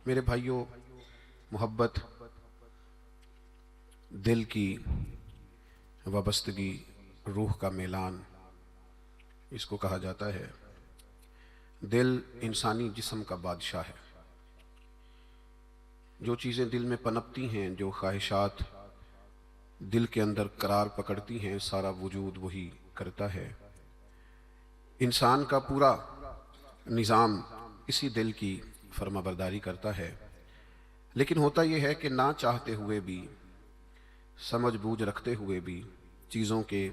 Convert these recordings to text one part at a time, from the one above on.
میرے بھائیوں، محبت دل کی وابستگی، روح کا میلان اس کو کہا جاتا ہے۔ دل انسانی جسم کا بادشاہ ہے۔ جو چیزیں دل میں پنپتی ہیں، جو خواہشات دل کے اندر قرار پکڑتی ہیں، سارا وجود وہی کرتا ہے۔ انسان کا پورا نظام اسی دل کی فرما برداری کرتا ہے۔ لیکن ہوتا یہ ہے کہ نہ چاہتے ہوئے بھی، سمجھ بوجھ رکھتے ہوئے بھی، چیزوں کے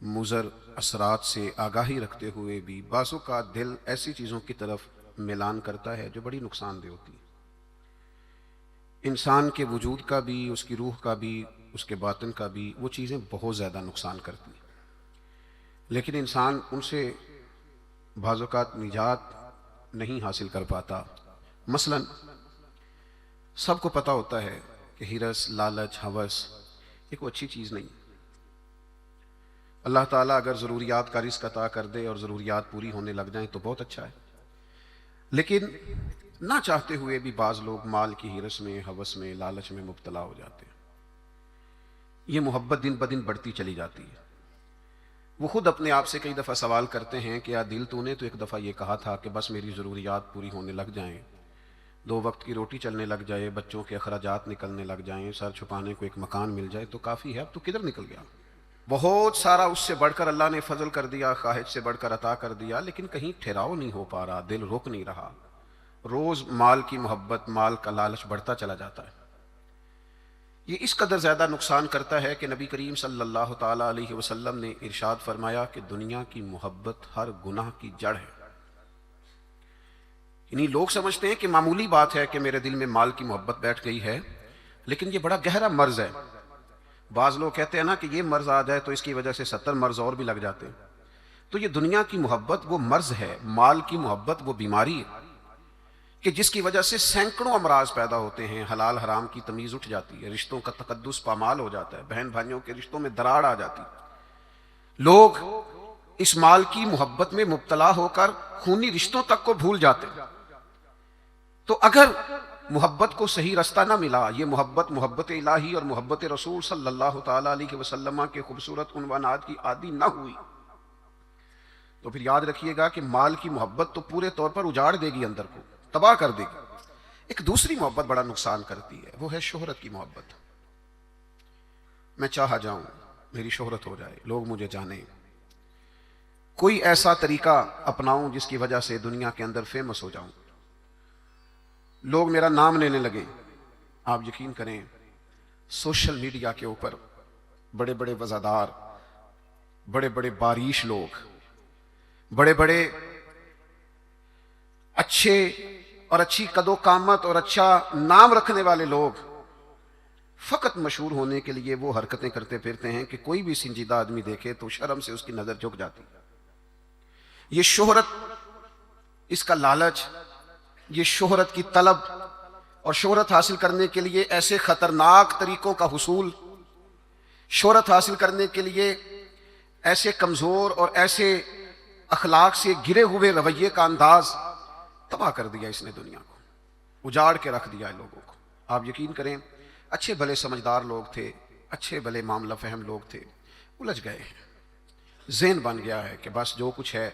مضر اثرات سے آگاہی رکھتے ہوئے بھی بعض اوقات دل ایسی چیزوں کی طرف میلان کرتا ہے جو بڑی نقصان دہ ہوتی ہے۔ انسان کے وجود کا بھی، اس کی روح کا بھی، اس کے باطن کا بھی وہ چیزیں بہت زیادہ نقصان کرتی ہیں، لیکن انسان ان سے بعض اوقات نجات نہیں حاصل کر پاتا۔ مثلا سب کو پتہ ہوتا ہے کہ ہرس، لالچ، ہوس یہ کوئی اچھی چیز نہیں۔ اللہ تعالیٰ اگر ضروریات کا رزق عطا کر دے اور ضروریات پوری ہونے لگ جائیں تو بہت اچھا ہے، لیکن نہ چاہتے ہوئے بھی بعض لوگ مال کی ہرس میں، ہوس میں، لالچ میں مبتلا ہو جاتے ہیں۔ یہ محبت دن بدن بڑھتی چلی جاتی ہے۔ وہ خود اپنے آپ سے کئی دفعہ سوال کرتے ہیں کہ یا دل تو نے تو ایک دفعہ یہ کہا تھا کہ بس میری ضروریات پوری ہونے لگ جائیں، 2 وقت کی روٹی چلنے لگ جائے، بچوں کے اخراجات نکلنے لگ جائیں، سر چھپانے کو ایک مکان مل جائے تو کافی ہے، اب تو کدھر نکل گیا؟ بہت سارا اس سے بڑھ کر اللہ نے فضل کر دیا، خواہش سے بڑھ کر عطا کر دیا، لیکن کہیں ٹھہراؤ نہیں ہو پا رہا، دل رک نہیں رہا۔ روز مال کی محبت، مال کا لالچ بڑھتا چلا جاتا ہے۔ یہ اس قدر زیادہ نقصان کرتا ہے کہ نبی کریم صلی اللہ تعالیٰ علیہ وسلم نے ارشاد فرمایا کہ دنیا کی محبت ہر گناہ کی جڑ ہے۔ یعنی لوگ سمجھتے ہیں کہ معمولی بات ہے کہ میرے دل میں مال کی محبت بیٹھ گئی ہے، لیکن یہ بڑا گہرا مرض ہے۔ بعض لوگ کہتے ہیں نا کہ یہ مرض آ جائے تو اس کی وجہ سے 70 مرض اور بھی لگ جاتے ہیں۔ تو یہ دنیا کی محبت وہ مرض ہے، مال کی محبت وہ بیماری ہے کہ جس کی وجہ سے سینکڑوں امراض پیدا ہوتے ہیں، حلال حرام کی تمیز اٹھ جاتی ہے، رشتوں کا تقدس پامال ہو جاتا ہے، بہن بھائیوں کے رشتوں میں دراڑ آ جاتی ہے۔ لوگ اس مال کی محبت میں مبتلا ہو کر خونی رشتوں تک کو بھول جاتے ہیں۔ تو اگر محبت کو صحیح رستہ نہ ملا، یہ محبت الہی اور محبت رسول صلی اللہ تعالیٰ علیہ وسلم کے خوبصورت عنوانات کی عادی نہ ہوئی، تو پھر یاد رکھیے گا کہ مال کی محبت تو پورے طور پر اجاڑ دے گی، اندر کو تباہ کر دے گی۔ ایک دوسری محبت بڑا نقصان کرتی ہے، وہ ہے شہرت کی محبت۔ میں چاہا جاؤں، میری شہرت ہو جائے، لوگ مجھے جانیں، کوئی ایسا طریقہ اپناؤں جس کی وجہ سے دنیا کے اندر فیمس ہو جاؤں، لوگ میرا نام لینے لگیں۔ آپ یقین کریں، سوشل میڈیا کے اوپر بڑے بڑے وزادار، بڑے بڑے باریش لوگ، بڑے بڑے اچھے اور اچھی قد و قامت اور اچھا نام رکھنے والے لوگ فقط مشہور ہونے کے لیے وہ حرکتیں کرتے پھرتے ہیں کہ کوئی بھی سنجیدہ آدمی دیکھے تو شرم سے اس کی نظر جھک جاتی۔ یہ شہرت، اس کا لالچ، یہ شہرت کی طلب اور شہرت حاصل کرنے کے لیے ایسے خطرناک طریقوں کا حصول، شہرت حاصل کرنے کے لیے ایسے کمزور اور ایسے اخلاق سے گرے ہوئے رویے کا انداز، تباہ کر دیا اس نے دنیا کو، اجاڑ کے رکھ دیا ہے لوگوں کو۔ آپ یقین کریں، اچھے بھلے سمجھدار لوگ تھے، اچھے بھلے معاملہ فہم لوگ تھے، الجھ گئے ہیں۔ ذہن بن گیا ہے کہ بس جو کچھ ہے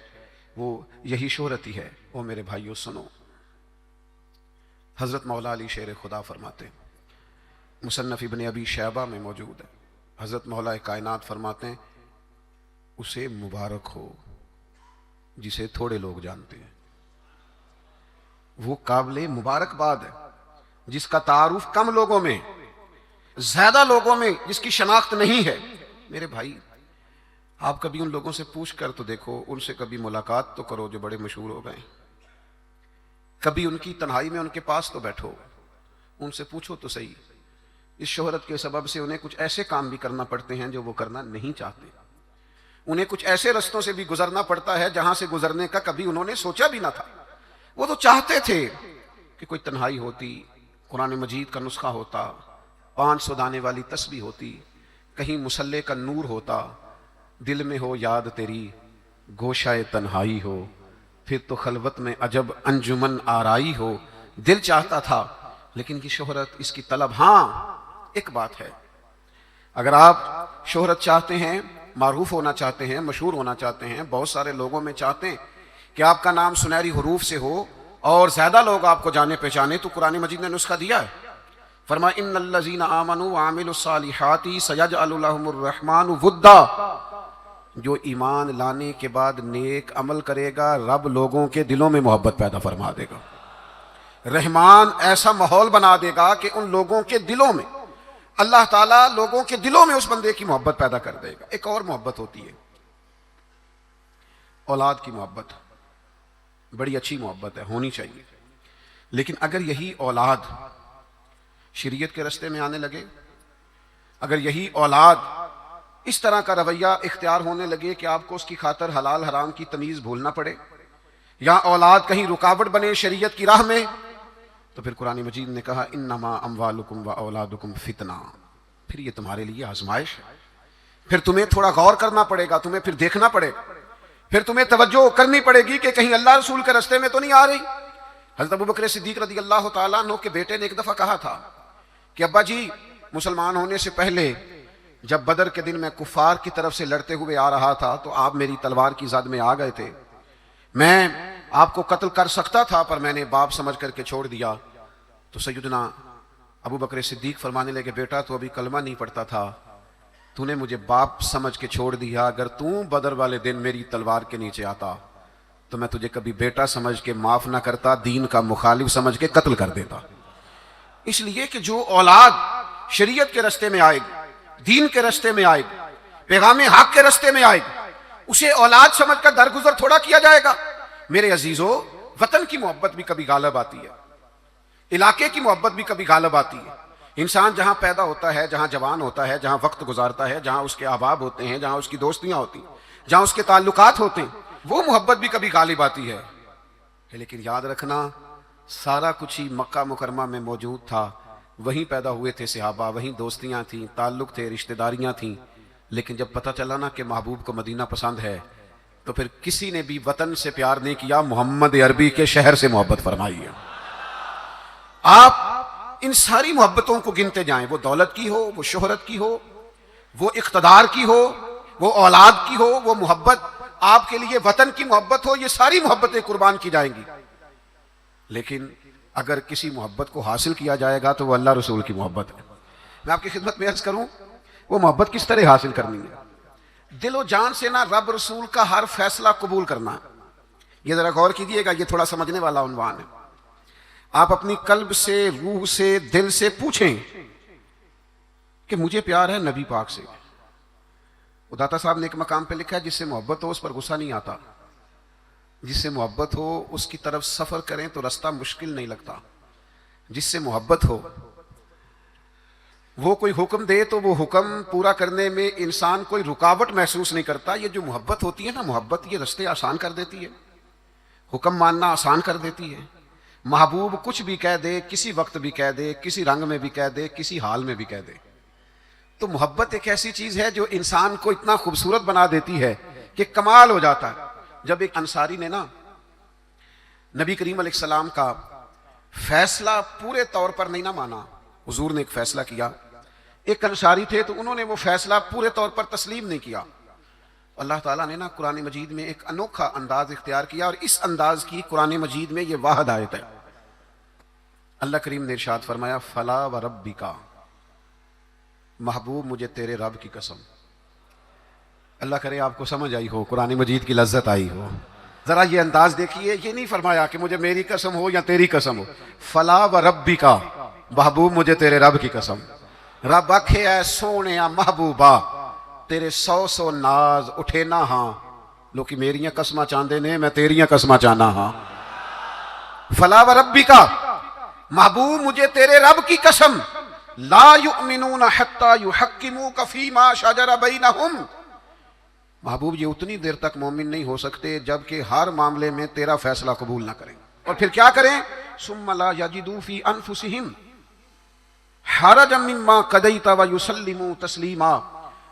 وہ یہی شہرت ہی ہے۔ وہ میرے بھائیوں سنو، حضرت مولا علی شیر خدا فرماتے ہیں، مصنف ابن ابی شیبہ میں موجود ہے، حضرت مولا کائنات فرماتے ہیں اسے مبارک ہو جسے تھوڑے لوگ جانتے ہیں۔ وہ قابل مبارکباد ہے جس کا تعارف کم لوگوں میں، زیادہ لوگوں میں جس کی شناخت نہیں ہے۔ میرے بھائی، آپ کبھی ان لوگوں سے پوچھ کر تو دیکھو، ان سے کبھی ملاقات تو کرو جو بڑے مشہور ہو گئے، کبھی ان کی تنہائی میں ان کے پاس تو بیٹھو، ان سے پوچھو تو صحیح۔ اس شہرت کے سبب سے انہیں کچھ ایسے کام بھی کرنا پڑتے ہیں جو وہ کرنا نہیں چاہتے، انہیں کچھ ایسے رستوں سے بھی گزرنا پڑتا ہے جہاں سے گزرنے کا کبھی انہوں نے سوچا بھی نہ تھا۔ وہ تو چاہتے تھے کہ کوئی تنہائی ہوتی، قرآن مجید کا نسخہ ہوتا، 500 دانے والی تسبیح ہوتی، کہیں مصلے کا نور ہوتا، دل میں ہو یاد تیری گوشہ تنہائی ہو، پھر تو خلوت میں عجب انجمن آرائی ہو، دل چاہتا تھا، لیکن یہ شہرت، اس کی طلب. ہاں ایک بات ہے، اگر آپ شہرت چاہتے ہیں، معروف ہونا چاہتے ہیں، مشہور ہونا چاہتے ہیں، بہت سارے لوگوں میں چاہتے ہیں کہ آپ کا نام سنہری حروف سے ہو اور زیادہ لوگ آپ کو جانے پہچانے، تو قرآن مجید نے نسخہ دیا ہے. فرمایا ان الذین آمنوا وعملوا الصالحات سیجعل لهم الرحمن ودا. جو ایمان لانے کے بعد نیک عمل کرے گا، رب لوگوں کے دلوں میں محبت پیدا فرما دے گا. رحمان ایسا ماحول بنا دے گا کہ ان لوگوں کے دلوں میں، اللہ تعالیٰ لوگوں کے دلوں میں اس بندے کی محبت پیدا کر دے گا. ایک اور محبت ہوتی ہے، اولاد کی محبت. بڑی اچھی محبت ہے، ہونی چاہیے. لیکن اگر یہی اولاد شریعت کے رستے میں آنے لگے، اگر یہی اولاد اس طرح کا رویہ اختیار ہونے لگے کہ آپ کو اس کی خاطر حلال حرام کی تمیز بھولنا پڑے، یا اولاد کہیں رکاوٹ بنے شریعت کی راہ میں، تو پھر قرآن مجید نے کہا انما اموالکم و اولادکم فتنہ. پھر یہ تمہارے لیے آزمائش ہے. پھر تمہیں تھوڑا غور کرنا پڑے گا، تمہیں پھر دیکھنا پڑے گا، پھر تمہیں توجہ کرنی پڑے گی کہ کہیں اللہ رسول کے رستے میں تو نہیں آ رہی. حضرت ابوبکر صدیق رضی اللہ تعالیٰ عنہ کے بیٹے نے ایک دفعہ کہا تھا کہ ابا جی، مسلمان ہونے سے پہلے جب بدر کے دن میں کفار کی طرف سے لڑتے ہوئے آ رہا تھا تو آپ میری تلوار کی زد میں آ گئے تھے. میں آپ کو قتل کر سکتا تھا پر میں نے باپ سمجھ کر کے چھوڑ دیا. تو سیدنا ابو بکر صدیق فرمانے لگے بیٹا تو ابھی کلمہ نہیں پڑھتا تھا، تو نے مجھے باپ سمجھ کے چھوڑ دیا. اگر تو بدر والے دن میری تلوار کے نیچے آتا تو میں تجھے کبھی بیٹا سمجھ کے معاف نہ کرتا، دین کا مخالف سمجھ کے قتل کر دیتا. اس لیے کہ جو اولاد شریعت کے رستے میں آئے گی، دین کے رستے میں آئے گی، پیغام حق کے رستے میں آئے گی، اسے اولاد سمجھ کر درگزر تھوڑا کیا جائے گا. میرے عزیزو، وطن کی محبت بھی کبھی غالب آتی ہے، علاقے کی محبت بھی کبھی غالب آتی ہے. انسان جہاں پیدا ہوتا ہے، جہاں جوان ہوتا ہے، جہاں وقت گزارتا ہے، جہاں اس کے احباب ہوتے ہیں، جہاں اس کی دوستیاں ہوتی ہیں، جہاں اس کے تعلقات ہوتے ہیں، وہ محبت بھی کبھی غالب آتی ہے. لیکن یاد رکھنا، سارا کچھ ہی مکہ مکرمہ میں موجود تھا. وہیں پیدا ہوئے تھے صحابہ، وہیں دوستیاں تھیں، تعلق تھے، رشتہ داریاں تھیں. لیکن جب پتہ چلا نا کہ محبوب کو مدینہ پسند ہے، تو پھر کسی نے بھی وطن سے پیار نہیں کیا، محمد عربی کے شہر سے محبت فرمائی ہے. آپ ان ساری محبتوں کو گنتے جائیں، وہ دولت کی ہو، وہ شہرت کی ہو، وہ اقتدار کی ہو، وہ اولاد کی ہو، وہ محبت آپ کے لیے وطن کی محبت ہو، یہ ساری محبتیں قربان کی جائیں گی. لیکن اگر کسی محبت کو حاصل کیا جائے گا تو وہ اللہ رسول کی محبت ہے. میں آپ کی خدمت میں عرض کروں، وہ محبت کس طرح حاصل کرنی ہے؟ دل و جان سے نہ رب رسول کا ہر فیصلہ قبول کرنا. یہ ذرا غور کیجئے گا، یہ تھوڑا سمجھنے والا عنوان ہے. آپ اپنی قلب سے، روح سے، دل سے پوچھیں کہ مجھے پیار ہے نبی پاک سے. داتا صاحب نے ایک مقام پہ لکھا ہے جس سے محبت ہو اس پر غصہ نہیں آتا، جس سے محبت ہو اس کی طرف سفر کریں تو رستہ مشکل نہیں لگتا. جس سے محبت ہو وہ کوئی حکم دے تو وہ حکم پورا کرنے میں انسان کوئی رکاوٹ محسوس نہیں کرتا. یہ جو محبت ہوتی ہے نا، محبت یہ رستے آسان کر دیتی ہے، حکم ماننا آسان کر دیتی ہے. محبوب کچھ بھی کہہ دے، کسی وقت بھی کہہ دے، کسی رنگ میں بھی کہہ دے، کسی حال میں بھی کہہ دے. تو محبت ایک ایسی چیز ہے جو انسان کو اتنا خوبصورت بنا دیتی ہے کہ کمال ہو جاتا ہے. جب ایک انصاری نے نا نبی کریم علیہ السلام کا فیصلہ پورے طور پر نہیں نہ مانا، حضور نے ایک فیصلہ کیا، ایک انصاری تھے تو انہوں نے وہ فیصلہ پورے طور پر تسلیم نہیں کیا. اللہ تعالیٰ نے نا قرآن مجید میں ایک انوکھا انداز اختیار کیا، اور اس انداز کی قرآن مجید میں یہ واحد آیت ہے. اللہ کریم نے ارشاد فرمایا فلا وربک، محبوب مجھے تیرے رب کی قسم. اللہ کرے آپ کو سمجھ آئی ہو، قرآن مجید کی لذت آئی ہو. ذرا یہ انداز دیکھیے، یہ نہیں فرمایا کہ مجھے میری قسم ہو یا تیری قسم ہو. فلا وربک، محبوب مجھے تیرے رب کی قسم. رب آکھے اے سونے محبوبہ تیرے 100 ناز اٹھے نہ ہاں، لوکی میریاں قسمہ چاندے نے، میں تیریاں قسمہ چانا ہاں. فلا وربک، محبوب مجھے تیرے رب کی قسم، لا یؤمنون حتی یحکموک فیما شجر بینہم، محبوب یہ اتنی دیر تک مومن نہیں ہو سکتے جب کہ ہر معاملے میں تیرا فیصلہ قبول نہ کریں. اور پھر کیا کریں؟ ثم لا یجدوا فی انفسہم حرجا مما قضیت ویسلموا تسلیما،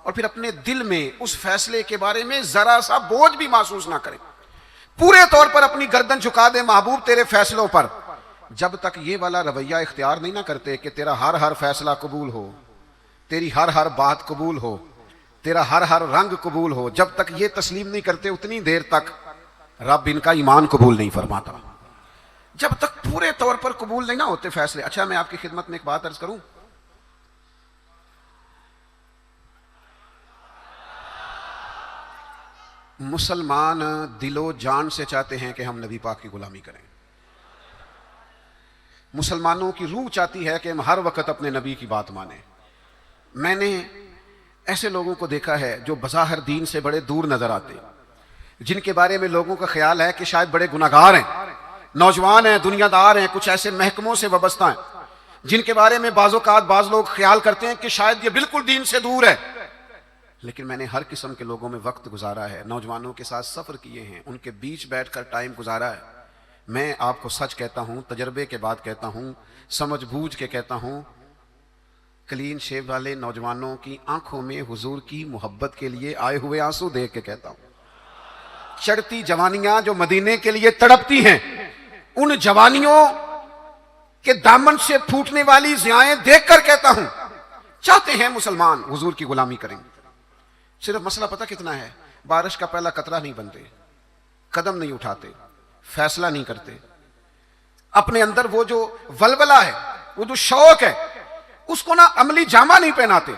اور پھر اپنے دل میں اس فیصلے کے بارے میں ذرا سا بوجھ بھی محسوس نہ کریں، پورے طور پر اپنی گردن جھکا دیں محبوب تیرے فیصلوں پر. جب تک یہ والا رویہ اختیار نہیں نہ کرتے کہ تیرا ہر ہر فیصلہ قبول ہو، تیری ہر ہر بات قبول ہو، تیرا ہر ہر رنگ قبول ہو، جب تک یہ تسلیم نہیں کرتے اتنی دیر تک رب ان کا ایمان قبول نہیں فرماتا، جب تک پورے طور پر قبول نہیں نہ ہوتے فیصلے۔ اچھا میں آپ کی خدمت میں ایک بات عرض کروں، مسلمان دل و جان سے چاہتے ہیں کہ ہم نبی پاک کی غلامی کریں، مسلمانوں کی روح چاہتی ہے کہ ہم ہر وقت اپنے نبی کی بات مانیں۔ میں نے ایسے لوگوں کو دیکھا ہے جو بظاہر دین سے بڑے دور نظر آتے، جن کے بارے میں لوگوں کا خیال ہے کہ شاید بڑے گناہگار ہیں، نوجوان ہیں، دنیا دار ہیں، کچھ ایسے محکموں سے وابستہ ہیں جن کے بارے میں بعض اوقات بعض لوگ خیال کرتے ہیں کہ شاید یہ بالکل دین سے دور ہے۔ لیکن میں نے ہر قسم کے لوگوں میں وقت گزارا ہے، نوجوانوں کے ساتھ سفر کیے ہیں، ان کے بیچ بیٹھ کر ٹائم گزارا ہے۔ میں آپ کو سچ کہتا ہوں، تجربے کے بعد کہتا ہوں، سمجھ بوجھ کے کہتا ہوں، کلین شیو والے نوجوانوں کی آنکھوں میں حضور کی محبت کے لیے آئے ہوئے آنسو دیکھ کے کہتا ہوں، چڑھتی جوانیاں جو مدینے کے لیے تڑپتی ہیں، ان جوانیوں کے دامن سے پھوٹنے والی ضیائیں دیکھ کر کہتا ہوں، چاہتے ہیں مسلمان حضور کی غلامی کریں۔ صرف مسئلہ پتہ کتنا ہے، بارش کا پہلا قطرہ نہیں بنتے، قدم نہیں اٹھاتے، فیصلہ نہیں کرتے، اپنے اندر وہ جو ولولہ ہے، وہ جو شوق ہے، اس کو نہ عملی جامہ نہیں پہناتے۔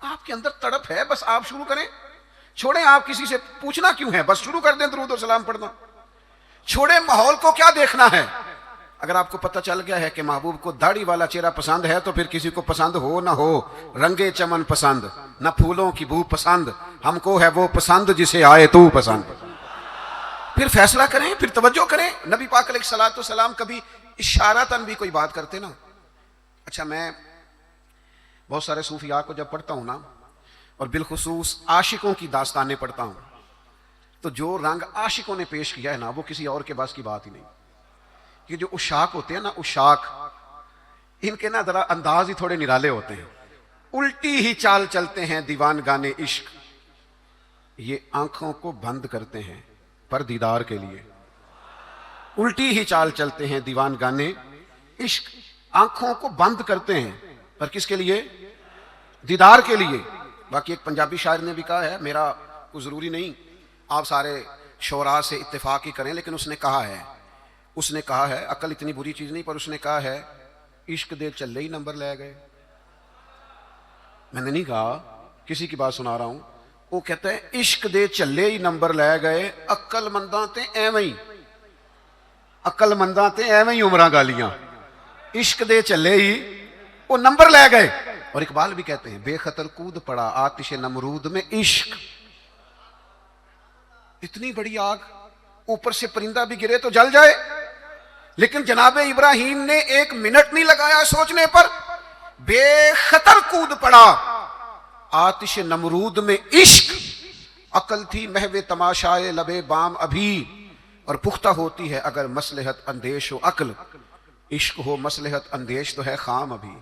آپ کے اندر تڑپ ہے، بس آپ شروع کریں، چھوڑیں آپ کسی سے پوچھنا کیوں ہے، بس شروع کر دیں درود و سلام پڑھنا، چھوڑیں ماحول کو کیا دیکھنا ہے۔ اگر آپ کو پتہ چل گیا ہے کہ محبوب کو داڑھی والا چہرہ پسند ہے تو پھر کسی کو پسند ہو نہ ہو، رنگے چمن پسند نہ پھولوں کی بو پسند، ہم کو ہے وہ پسند جسے آئے تو پسند۔ پھر فیصلہ کریں، پھر توجہ کریں۔ نبی پاک علیہ الصلوۃ والسلام کبھی اشارتاً بھی کوئی بات کرتے نا۔ اچھا میں بہت سارے صوفیاء کو جب پڑھتا ہوں نا، اور بالخصوص عاشقوں کی داستانیں پڑھتا ہوں، تو جو رنگ عاشقوں نے پیش کیا ہے نا، وہ کسی اور کے بس کی بات ہی نہیں۔ یہ جو عشاق ہوتے ہیں نا، عشاق، ان کے نا ذرا انداز ہی تھوڑے نرالے ہوتے ہیں، الٹی ہی چال چلتے ہیں دیوان گانے عشق، یہ آنکھوں کو بند کرتے ہیں پر دیدار کے لیے، الٹی ہی چال چلتے ہیں دیوان گانے عشق، آنکھوں کو بند کرتے ہیں پر کس کے لیے؟ دیدار کے لیے۔ باقی ایک پنجابی شاعر نے بھی کہا ہے، میرا کوئی ضروری نہیں آپ سارے شعراء سے اتفاق ہی کریں، لیکن اس نے کہا ہے عقل اتنی بری چیز نہیں، پر اس نے کہا ہے عشق دے چلے ہی نمبر لے گئے۔ میں نے نہیں کہا، کسی کی بات سنا رہا ہوں، وہ کہتا ہے عشق دے چلے ہی نمبر لے گئے، عقل منداں تے ایویں ہی، عقل منداں تے ایویں ہی عمراں گالیاں، عشق دے چلے ہی وہ نمبر لے گئے۔ اور اقبال بھی کہتے ہیں، بے خطر کود پڑا آتش نمرود میں عشق، اتنی بڑی آگ، اوپر سے پرندہ بھی گرے تو جل جائے، لیکن جناب ابراہیم نے ایک منٹ نہیں لگایا سوچنے پر، بے خطر کود پڑا آتش نمرود میں عشق، عقل تھی محو تماشائے لبے بام ابھی، اور پختہ ہوتی ہے اگر مصلحت اندیش ہو عقل، عشق ہو مصلحت اندیش تو ہے خام ابھی۔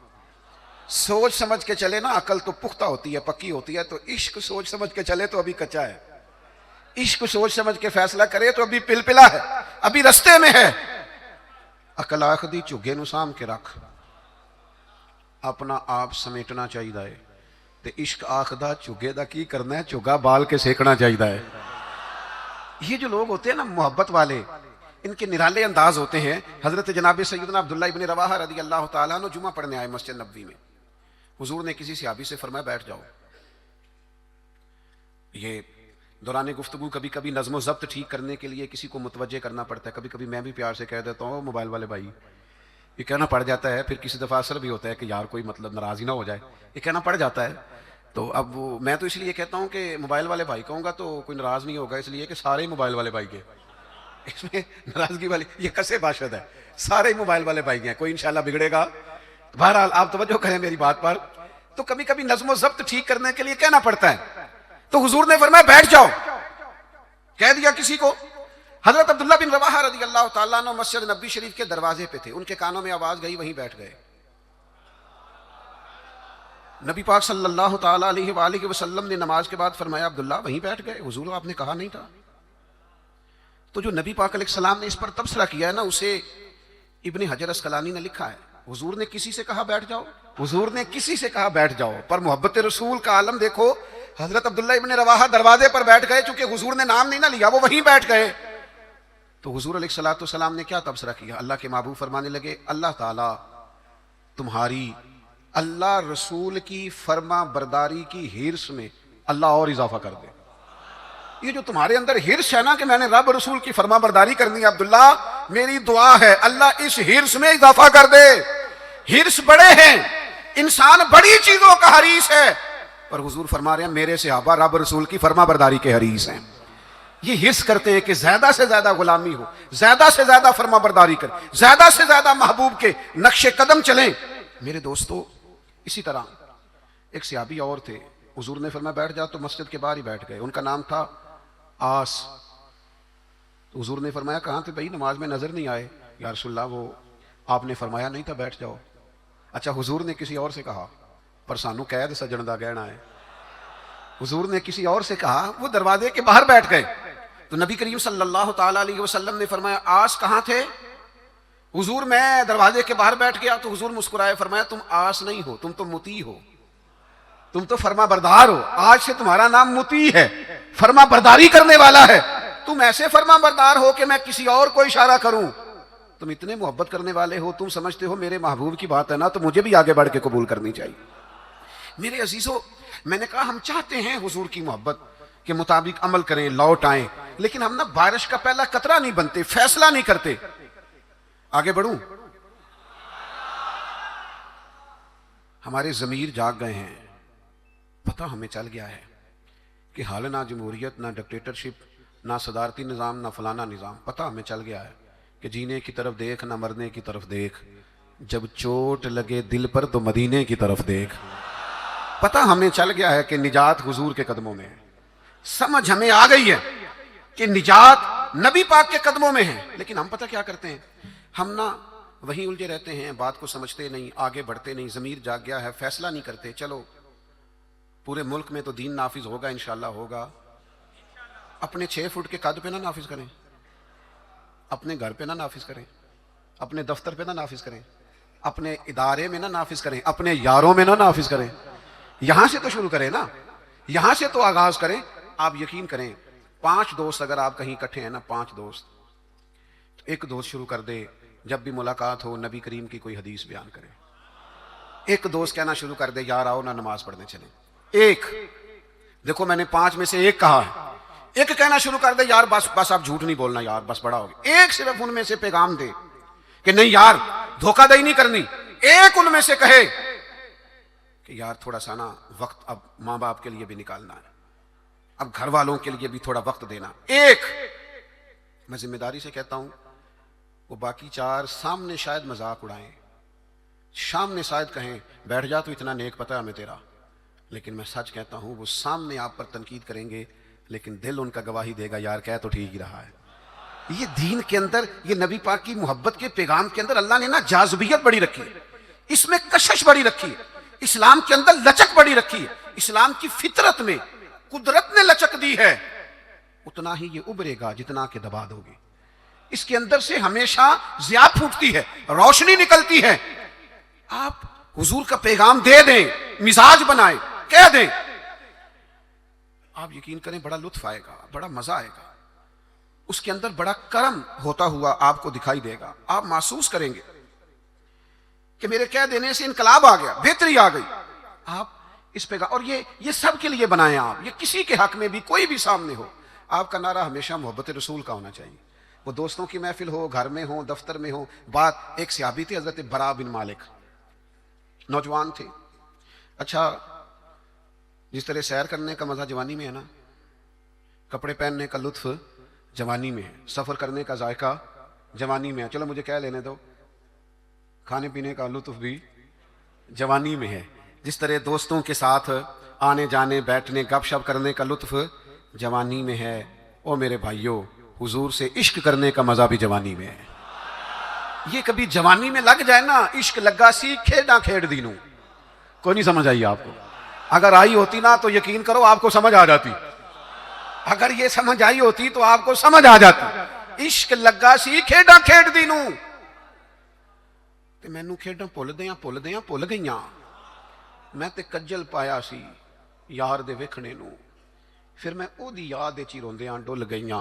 سوچ سمجھ کے چلے نا، عقل تو پختہ ہوتی ہے، پکی ہوتی ہے، تو عشق سوچ سمجھ کے چلے تو ابھی کچا ہے، عشق سوچ سمجھ کے فیصلہ کرے تو ابھی پلپلا ہے، ابھی رستے میں ہے۔ عقل آخدی چگے نو سام کے رکھ، اپنا آپ سمیٹنا چاہیے، تے عشق آخدہ چگے دا کی کرنا ہے، چگا بال کے سیکنا چاہیے۔ یہ جو لوگ ہوتے ہیں نا محبت والے، ان کے نرالے انداز ہوتے ہیں۔ حضرت جناب سیدنا عبداللہ ابن رواحہ رضی اللہ تعالیٰ عنہ جمعہ پڑھنے آئے مسجد نبوی میں، حضور نے کسی صحابی سے فرمایا بیٹھ جاؤ۔ یہ دوران گفتگو کبھی کبھی نظم و ضبط ٹھیک کرنے کے لیے کسی کو متوجہ کرنا پڑتا ہے، کبھی کبھی میں بھی پیار سے کہہ دیتا ہوں موبائل والے بھائی، یہ کہنا پڑ جاتا ہے، پھر کسی دفعہ اثر بھی ہوتا ہے کہ یار کوئی مطلب ناراض ہی نہ ہو جائے، یہ کہنا پڑ جاتا ہے۔ تو اب میں تو اس لیے کہتا ہوں کہ موبائل والے بھائی کہوں گا تو کوئی ناراض نہیں ہوگا، اس لیے کہ سارے ہی موبائل والے بھائی کے، اس میں ناراضگی والی یہ کسے باشد ہے، سارے ہی موبائل والے بھائی ہیں، کوئی انشاءاللہ بگڑے گا۔ بہرحال آپ توجہ کریں میری بات پر، تو کبھی کبھی نظم و ضبط ٹھیک کرنے کے لیے کہنا پڑتا ہے، تو حضور نے فرمایا بیٹھ جاؤ، کہہ دیا کسی کو۔ حضرت عبداللہ بن رواحہ رضی اللہ تعالیٰ عنہ مسجد نبوی شریف کے دروازے پہ تھے، ان کے کانوں میں آواز گئی، وہیں بیٹھ گئے۔ نبی پاک صلی اللہ تعالیٰ علیہ وآلہ وسلم نے نماز کے بعد فرمایا عبداللہ وہیں بیٹھ گئے، حضور آپ نے کہا نہیں تھا۔ تو جو نبی پاک علیہ السلام نے اس پر تبصرہ کیا ہے نا، اسے ابن حجر اسقلانی نے لکھا ہے حضور نے کسی سے کہا بیٹھ جاؤ، حضور نے کسی سے کہا بیٹھ جاؤ، پر محبت رسول کا عالم دیکھو، حضرت عبداللہ ابن رواحہ دروازے پر بیٹھ گئے، چونکہ حضور نے نام نہیں نہ لیا، وہ وہیں بیٹھ گئے. تو حضور علیہ الصلوۃ والسلام نے کیا تبصرہ کیا؟ اللہ کے محبوب فرمانے لگے اللہ تعالیٰ تمہاری اللہ رسول کی فرما برداری کی ہرس میں اللہ اور اضافہ کر دے. یہ جو تمہارے اندر ہرس ہے نا کہ میں نے رب رسول کی فرما برداری کرنی ہے، عبداللہ میری دعا ہے اللہ اس ہرس میں اضافہ کر دے. ہرس بڑے ہیں، انسان بڑی چیزوں کا حریص ہے، پر حضور فرما رہے ہیں میرے صحابہ رب رسول کی فرما برداری کے حریص ہیں. یہ ہرس کرتے ہیں کہ زیادہ سے زیادہ غلامی ہو، زیادہ سے زیادہ فرما برداری کر، زیادہ سے زیادہ محبوب کے نقش قدم چلیں. میرے دوستو اسی طرح ایک صحابی اور تھے، حضور نے فرمایا بیٹھ جا، تو مسجد کے باہر ہی بیٹھ گئے. ان کا نام تھا آس. تو حضور نے فرمایا کہاں تھے بھائی؟ نماز میں نظر نہیں آئے. یا رسول اللہ وہ آپ نے فرمایا نہیں تھا بیٹھ جاؤ. اچھا حضور نے کسی اور سے کہا، پر سانو قید سجن دا گہنا ہے. حضور نے کسی اور سے کہا، وہ دروازے کے باہر بیٹھ گئے. تو نبی کریم صلی اللہ تعالی علیہ وسلم نے فرمایا آس کہاں تھے؟ حضور میں دروازے کے باہر بیٹھ گیا. تو حضور مسکرائے فرمایا تم آس نہیں ہو، تم تو مطیع ہو، تم تو فرما بردار ہو. آج سے تمہارا نام مطیع ہے، فرما برداری کرنے والا ہے. تم ایسے فرما بردار ہو کہ میں کسی اور کو اشارہ کروں. تم اتنے محبت کرنے والے ہو، تم سمجھتے ہو میرے محبوب کی بات ہے نا تو مجھے بھی آگے بڑھ کے قبول کرنی چاہیے. میرے عزیزو میں نے کہا ہم چاہتے ہیں حضور کی محبت کے مطابق عمل کریں، لوٹ آئیں، لیکن ہم نا بارش کا پہلا قطرہ نہیں بنتے، فیصلہ نہیں کرتے. آگے بڑھوں؟ ہمارے ضمیر جاگ گئے ہیں، پتہ ہمیں چل گیا ہے کہ حال نہ جمہوریت، نہ ڈکٹیٹرشپ، نہ صدارتی نظام، نہ فلانا نظام. پتہ ہمیں چل گیا ہے کہ جینے کی طرف دیکھ نہ مرنے کی طرف دیکھ، جب چوٹ لگے دل پر تو مدینے کی طرف دیکھ. پتہ ہمیں چل گیا ہے کہ نجات حضور کے قدموں میں ہے. سمجھ ہمیں آ گئی ہے کہ نجات نبی پاک کے قدموں میں ہے. لیکن ہم پتہ کیا کرتے ہیں؟ ہم نا وہیں الجھے رہتے ہیں، بات کو سمجھتے نہیں، آگے بڑھتے نہیں. ضمیر جاگ گیا ہے، فیصلہ نہیں کرتے. چلو پورے ملک میں تو دین نافذ ہوگا، انشاءاللہ ہوگا. اپنے 6 فٹ کے قد پہ نہ نافذ کریں، اپنے گھر پہ نہ نافذ کریں، اپنے دفتر پہ نہ نافذ کریں، اپنے ادارے میں نہ نافذ کریں، اپنے یاروں میں نہ نافذ کریں. یہاں سے تو شروع کریں نا، یہاں سے تو آغاز کریں. آپ یقین کریں 5 دوست اگر آپ کہیں اکٹھے ہیں نا، 5 دوست، تو ایک دوست شروع کر دے جب بھی ملاقات ہو نبی کریم کی کوئی حدیث بیان کرے. ایک دوست کہنا شروع کر دے یار آؤ نا نماز پڑھنے چلیں. ایک دیکھو میں نے 5 میں سے ایک کہا ہے. ایک کہنا شروع کر دے یار بس آپ جھوٹ نہیں بولنا یار، بس بڑا ہو گیا. ایک صرف ان میں سے پیغام دے کہ نہیں یار دھوکہ دہی نہیں کرنی. ایک ان میں سے کہے کہ یار تھوڑا سا نا وقت اب ماں باپ کے لیے بھی نکالنا ہے، اب گھر والوں کے لیے بھی تھوڑا وقت دینا. ایک میں ذمہ داری سے کہتا ہوں وہ باقی 4 سامنے شاید مذاق اڑائیں، سامنے شاید کہیں بیٹھ جا تو اتنا نیک پتہ ہے ہمیں تیرا، لیکن میں سچ کہتا ہوں وہ سامنے آپ پر تنقید کریں گے لیکن دل ان کا گواہی دے گا یار کہہ تو ٹھیک ہی رہا ہے. یہ دین کے اندر، یہ نبی پاک کی محبت کے پیغام کے اندر اللہ نے نا جاذبیت بڑی رکھی ہے، اس میں کشش بڑی رکھی ہے، اسلام کے اندر لچک بڑی رکھی ہے. اسلام کی فطرت میں قدرت نے لچک دی ہے، اتنا ہی یہ ابھرے گا جتنا کہ دبا دو گے. اس کے اندر سے ہمیشہ ضیاء پھوٹتی ہے، روشنی نکلتی ہے. آپ حضور کا پیغام دے دیں، مزاج بنائیں، کہہ دیں، آپ یقین کریں بڑا لطف آئے گا، بڑا مزہ آئے گا. اس کے اندر بڑا کرم ہوتا ہوا آپ کو دکھائی دے گا. آپ محسوس کریں گے کہ میرے کہہ دینے سے انقلاب آ گیا، بہتری آ گئی. آپ اس پہ اور یہ سب کے لیے بنائیں آپ، یہ کسی کے حق میں بھی کوئی بھی سامنے ہو. آپ کا نعرہ ہمیشہ محبت رسول کا ہونا چاہیے. وہ دوستوں کی محفل ہو، گھر میں ہو، دفتر میں ہو. بات ایک صحابی تھے حضرت برا بن مالک، نوجوان تھے. اچھا جس طرح سیر کرنے کا مزہ جوانی میں ہے نا، کپڑے پہننے کا لطف جوانی میں ہے، سفر کرنے کا ذائقہ جوانی میں ہے. چلو مجھے کہہ لینے دو، کھانے پینے کا لطف بھی جوانی میں ہے. جس طرح دوستوں کے ساتھ آنے جانے، بیٹھنے، گپ شپ کرنے کا لطف جوانی میں ہے. او میرے بھائیوں، حضور سے عشق کرنے کا مزہ بھی جوانی میں ہے. یہ کبھی جوانی میں لگ جائے نا، عشق لگا سی کھیڑا کھیڑ دینوں. کوئی نہیں سمجھ آئی آپ کو؟ اگر آئی ہوتی نا تو یقین کرو آپ کو سمجھ آ جاتی. اگر یہ سمجھ آئی ہوتی تو آپ کو سمجھ آ جاتی. عشق لگا سی کھیڑا کھیڑ دینوں. ਤੇ ਮੈਨੂੰ ਖੇਡਾਂ ਭੁੱਲਦਿਆਂ ਭੁੱਲ ਗਈਆਂ। ਮੈਂ ਤੇ ਕੱਜਲ ਪਾਇਆ ਸੀ ਯਾਰ ਦੇ ਵੇਖਣੇ ਨੂੰ, ਫਿਰ ਮੈਂ ਉਹਦੀ ਯਾਦ ਵਿੱਚ ਹੀ ਰੋਂਦਿਆਂ ਡੁੱਲ ਗਈਆਂ।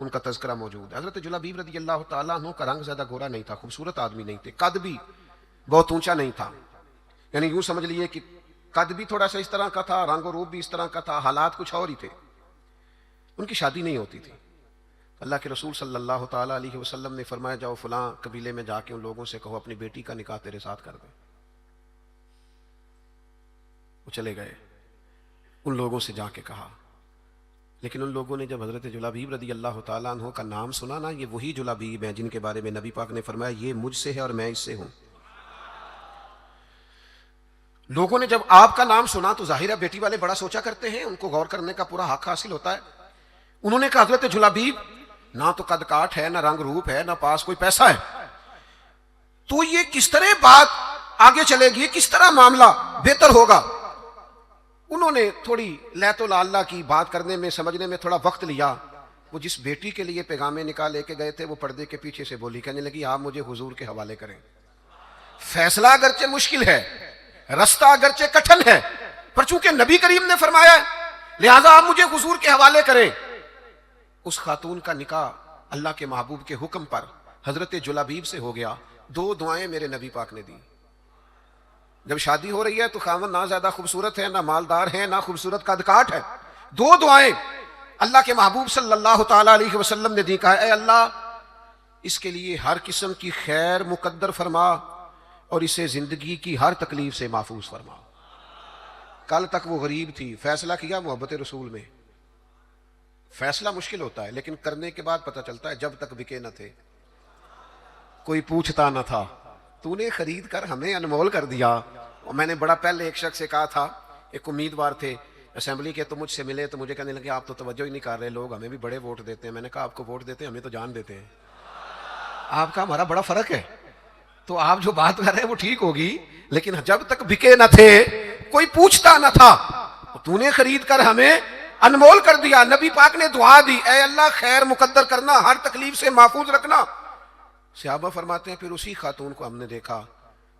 ان کا تذکرہ موجود ہے. حضرت جلابیب رضی اللہ تعالیٰ عنہ کا رنگ زیادہ گورا نہیں تھا، خوبصورت آدمی نہیں تھے، قد بھی بہت اونچا نہیں تھا، یعنی یوں سمجھ لیے کہ قد بھی تھوڑا سا اس طرح کا تھا، رنگ و روپ بھی اس طرح کا تھا، حالات کچھ اور ہی تھے. ان کی شادی نہیں ہوتی تھی. اللہ کے رسول صلی اللہ تعالیٰ علیہ وسلم نے فرمایا جاؤ فلاں قبیلے میں جا کے ان لوگوں سے کہو اپنی بیٹی کا نکاح تیرے ساتھ کر دیں. وہ چلے گئے، ان لوگوں سے جا کے کہا. لیکن ان لوگوں نے جب حضرت جلابیب رضی اللہ تعالیٰ عنہ کا نام سنا نا، یہ وہی جلابیب ہیں جن کے بارے میں نبی پاک نے فرمایا یہ مجھ سے ہے اور میں اس سے ہوں. لوگوں نے جب آپ کا نام سنا تو ظاہرہ بیٹی والے بڑا سوچا کرتے ہیں، ان کو غور کرنے کا پورا حق حاصل ہوتا ہے. انہوں نے کہا حضرت جلابیب نہ تو قد کاٹ ہے، نہ رنگ روپ ہے، نہ پاس کوئی پیسہ ہے، تو یہ کس طرح بات آگے چلے گی، کس طرح معاملہ بہتر ہوگا. انہوں نے تھوڑی لیت و لاللہ کی بات کرنے میں، سمجھنے میں تھوڑا وقت لیا. وہ جس بیٹی کے لیے پیغام نکاح لے کے گئے تھے وہ پردے کے پیچھے سے بولی، کہنے لگی آپ مجھے حضور کے حوالے کریں. فیصلہ اگرچہ مشکل ہے، رستہ اگرچہ کٹھن ہے، پر چونکہ نبی کریم نے فرمایا ہے لہذا آپ مجھے حضور کے حوالے کریں. اس خاتون کا نکاح اللہ کے محبوب کے حکم پر حضرت جلابیب سے ہو گیا. 2 دعائیں میرے نبی پاک نے دی. جب شادی ہو رہی ہے تو خاوند نہ زیادہ خوبصورت ہے، نہ مالدار ہے، نہ خوبصورت قد کاٹ ہے. 2 دعائیں اللہ کے محبوب صلی اللہ تعالی علیہ وسلم نے دی. کہا اے اللہ اس کے لیے ہر قسم کی خیر مقدر فرما اور اسے زندگی کی ہر تکلیف سے محفوظ فرما. کل تک وہ غریب تھی، فیصلہ کیا محبت رسول میں. فیصلہ مشکل ہوتا ہے لیکن کرنے کے بعد پتہ چلتا ہے جب تک بکے نہ تھے کوئی پوچھتا نہ تھا، تو نے خرید کر ہمیں انمول کر دیا. اور میں نے بڑا پہلے ایک شخص سے کہا تھا، ایک امیدوار تھے اسمبلی کے، تو مجھ سے ملے تو مجھے کہنے لگے آپ تو توجہ ہی نہیں کر رہے، لوگ ہمیں بھی بڑے ووٹ دیتے ہیں. میں نے کہا آپ کو ووٹ دیتے ہیں، ہمیں تو جان دیتے ہیں. آپ کا ہمارا بڑا فرق ہے. تو آپ جو بات کر رہے ہیں وہ ٹھیک ہوگی لیکن جب تک بکے نہ تھے کوئی پوچھتا نہ تھا تو نے خرید کر ہمیں انمول کر دیا. نبی پاک نے دعا دی اے اللہ خیر مقدر کرنا، ہر تکلیف سے محفوظ رکھنا. صحابہ فرماتے ہیں پھر اسی خاتون کو ہم نے دیکھا،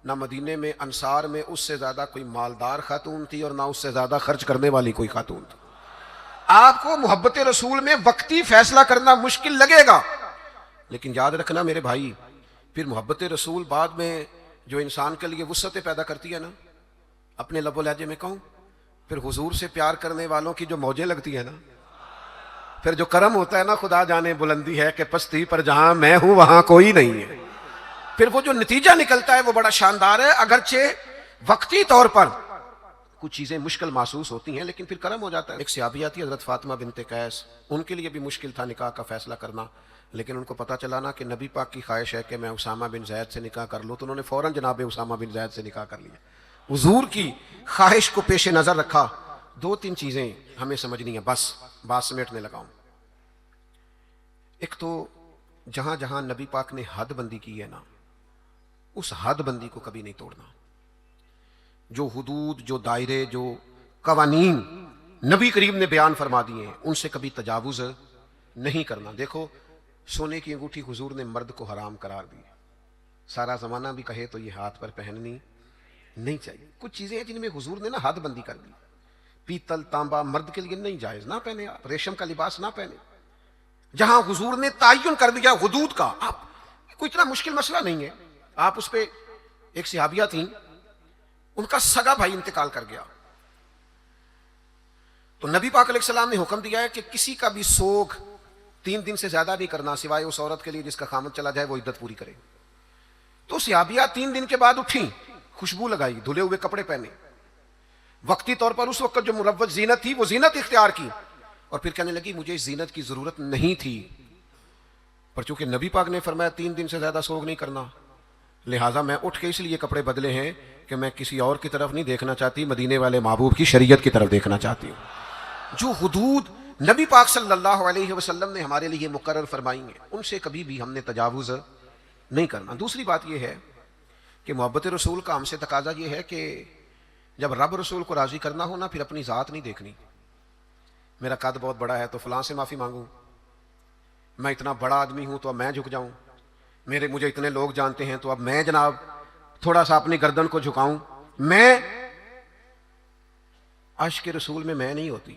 نہ مدینے میں انصار میں اس سے زیادہ کوئی مالدار خاتون تھی اور نہ اس سے زیادہ خرچ کرنے والی کوئی خاتون تھی. آپ کو محبت رسول میں وقتی فیصلہ کرنا مشکل لگے گا لیکن یاد رکھنا میرے بھائی، پھر محبت رسول بعد میں جو انسان کے لیے وسعتیں پیدا کرتی ہے نا، اپنے لب و لہجے میں کہوں، پھر حضور سے پیار کرنے والوں کی جو موجیں لگتی ہیں نا، پھر جو کرم ہوتا ہے نا، خدا جانے بلندی ہے کہ پستی پر جہاں میں ہوں وہاں کوئی نہیں ہے. پھر وہ جو نتیجہ نکلتا ہے وہ بڑا شاندار ہے. اگرچہ وقتی طور پر کچھ چیزیں مشکل محسوس ہوتی ہیں لیکن پھر کرم ہو جاتا ہے. ایک صحابیہ تھی حضرت فاطمہ بنت قیس، ان کے لیے بھی مشکل تھا نکاح کا فیصلہ کرنا، لیکن ان کو پتہ چلا نا کہ نبی پاک کی خواہش ہے کہ میں اسامہ بن زید سے نکاح کر لوں، تو انہوں نے فوراً جناب اسامہ بن زید سے نکاح کر لیا. حضور کی خواہش کو پیش نظر رکھا. 2-3 چیزیں ہمیں سمجھنی ہیں، بس بات سمیٹنے لگا ہوں. ایک تو جہاں جہاں نبی پاک نے حد بندی کی ہے نا، اس حد بندی کو کبھی نہیں توڑنا. جو حدود، جو دائرے، جو قوانین نبی کریم نے بیان فرما دیے ہیں ان سے کبھی تجاوز نہیں کرنا. دیکھو سونے کی انگوٹھی حضور نے مرد کو حرام قرار دی، سارا زمانہ بھی کہے تو یہ ہاتھ پر پہننی نہیں چاہیے. کچھ چیزیں ہیں جن میں حضور نے نا حد بندی کر دی. پیتل تانبا مرد کے لیے نہیں جائز، نہ پہنے آپ. ریشم کا لباس نہ پہنے. جہاں حضور نے تعین کر دیا حدود کا، آپ کوئی اتنا مشکل مسئلہ نہیں ہے. آپ اس پہ، ایک صحابیہ تھیں ان کا سگا بھائی انتقال کر گیا، تو نبی پاک علیہ السلام نے حکم دیا ہے کہ کسی کا بھی سوگ 3 دن سے زیادہ نہیں کرنا سوائے اس عورت کے لیے جس کا خامد چلا جائے وہ عدت پوری کرے. تو صحابیہ 3 دن کے بعد اٹھیں، خوشبو لگائی، دھلے ہوئے کپڑے پہنے، وقتی طور پر اس وقت جو مروج زینت تھی وہ زینت اختیار کی، اور پھر کہنے لگی مجھے اس زینت کی ضرورت نہیں تھی، پر چونکہ نبی پاک نے فرمایا 3 دن سے زیادہ سوگ نہیں کرنا، لہٰذا میں اٹھ کے اس لیے کپڑے بدلے ہیں کہ میں کسی اور کی طرف نہیں دیکھنا چاہتی، مدینے والے محبوب کی شریعت کی طرف دیکھنا چاہتی ہوں. جو حدود نبی پاک صلی اللہ علیہ وسلم نے ہمارے لیے مقرر فرمائی ہیں ان سے کبھی بھی ہم نے تجاوز نہیں کرنا. دوسری بات یہ ہے کہ محبت رسول کا ہم سے تقاضا یہ ہے کہ جب رب رسول کو راضی کرنا ہو نا، پھر اپنی ذات نہیں دیکھنی. میرا قد بہت بڑا ہے تو فلاں سے معافی مانگوں، میں اتنا بڑا آدمی ہوں تو اب میں جھک جاؤں، مجھے اتنے لوگ جانتے ہیں تو اب میں جناب تھوڑا سا اپنی گردن کو جھکاؤں. عشق رسول میں نہیں ہوتی.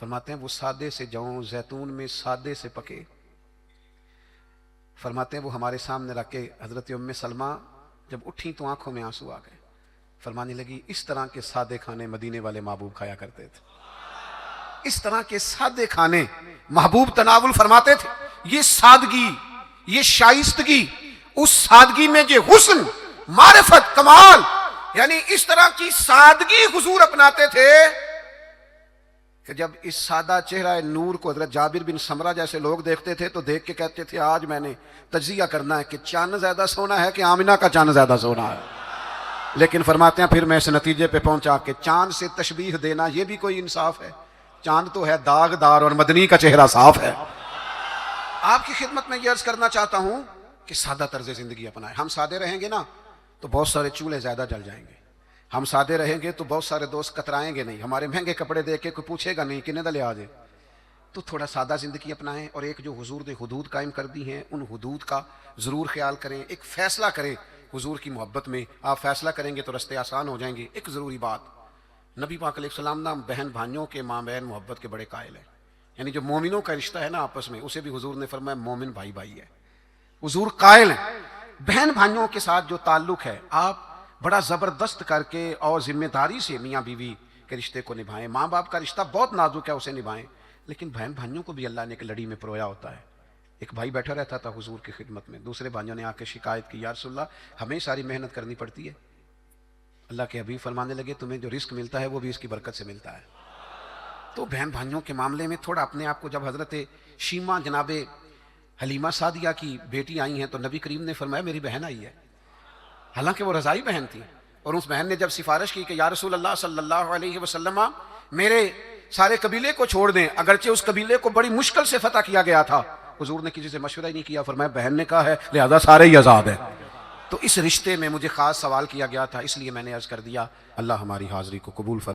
فرماتے ہیں وہ سادے سے جوں زیتون میں سادے سے پکے. فرماتے ہیں وہ ہمارے سامنے رکھ کے حضرت ام سلمہ جب اٹھی تو آنکھوں میں آنسو آ گئے. فرمانے لگی اس طرح کے سادے کھانے مدینے والے محبوب کھایا کرتے تھے. اس طرح کے سادے کھانے محبوب تناول فرماتے تھے. یہ سادگی، یہ شائستگی، اس سادگی میں یہ حسن، معرفت، کمال، یعنی اس طرح کی سادگی حضور اپناتے تھے کہ جب اس سادہ چہرہ نور کو حضرت جابر بن سمرہ جیسے لوگ دیکھتے تھے تو دیکھ کے کہتے تھے آج میں نے تجزیہ کرنا ہے کہ چاند زیادہ سونا ہے کہ آمنہ کا چاند زیادہ سونا ہے. لیکن فرماتے ہیں پھر میں اس نتیجے پہ پہنچا کہ چاند سے تشبیہ دینا یہ بھی کوئی انصاف ہے؟ چاند تو ہے داغدار اور مدنی کا چہرہ صاف ہے. آپ کی خدمت میں یہ عرض کرنا چاہتا ہوں کہ سادہ طرز زندگی اپنائیں. ہم سادے رہیں گے نا تو بہت سارے چولہے زیادہ جل جائیں گے. ہم سادے رہیں گے تو بہت سارے دوست کترائیں گے نہیں. ہمارے مہنگے کپڑے دیکھ کے کوئی پوچھے گا نہیں کنے دا لے آجے. تو تھوڑا سادہ زندگی اپنائیں اور ایک جو حضور نے حدود قائم کر دی ہیں ان حدود کا ضرور خیال کریں. ایک فیصلہ کریں حضور کی محبت میں. آپ فیصلہ کریں گے تو رستے آسان ہو جائیں گے. ایک ضروری بات، نبی پاک علیہ السلام نا بہن بھائیوں کے ماں بہن محبت کے بڑے قائل ہیں. یعنی جو مومنوں کا رشتہ ہے نا آپس میں، اسے بھی حضور نے فرمایا مومن بھائی بھائی ہے. حضور قائل ہیں بہن بھائیوں کے ساتھ جو تعلق ہے آپ بڑا زبردست کر کے اور ذمہ داری سے میاں بیوی کے رشتے کو نبھائیں. ماں باپ کا رشتہ بہت نازک ہے، اسے نبھائیں. لیکن بہن بھائیوں کو بھی اللہ نے ایک لڑی میں پرویا ہوتا ہے. ایک بھائی بیٹھا رہتا تھا حضور کی خدمت میں، دوسرے بھائیوں نے آ کے شکایت کی یا رسول اللہ ہمیں ساری محنت کرنی پڑتی ہے. اللہ کے حبیب فرمانے لگے تمہیں جو رزق ملتا ہے وہ بھی اس کی برکت سے ملتا ہے. تو بہن بھائیوں کے معاملے میں تھوڑا اپنے آپ کو، جب حضرت شیمہ جناب حلیمہ سعدیہ کی بیٹی آئی ہیں تو نبی کریم نے فرمایا میری بہن آئی ہے. حالانکہ وہ رضائی بہن تھی، اور اس بہن نے جب سفارش کی کہ یا رسول اللہ صلی اللہ علیہ وسلم میرے سارے قبیلے کو چھوڑ دیں، اگرچہ اس قبیلے کو بڑی مشکل سے فتح کیا گیا تھا. حضور نے کسی سے مشورہ ہی نہیں کیا، فرمایا بہن نے کہا ہے لہذا سارے ہی آزاد ہیں. تو اس رشتے میں مجھے خاص سوال کیا گیا تھا، اس لیے میں نے عرض کر دیا. اللہ ہماری حاضری کو قبول فرمائے.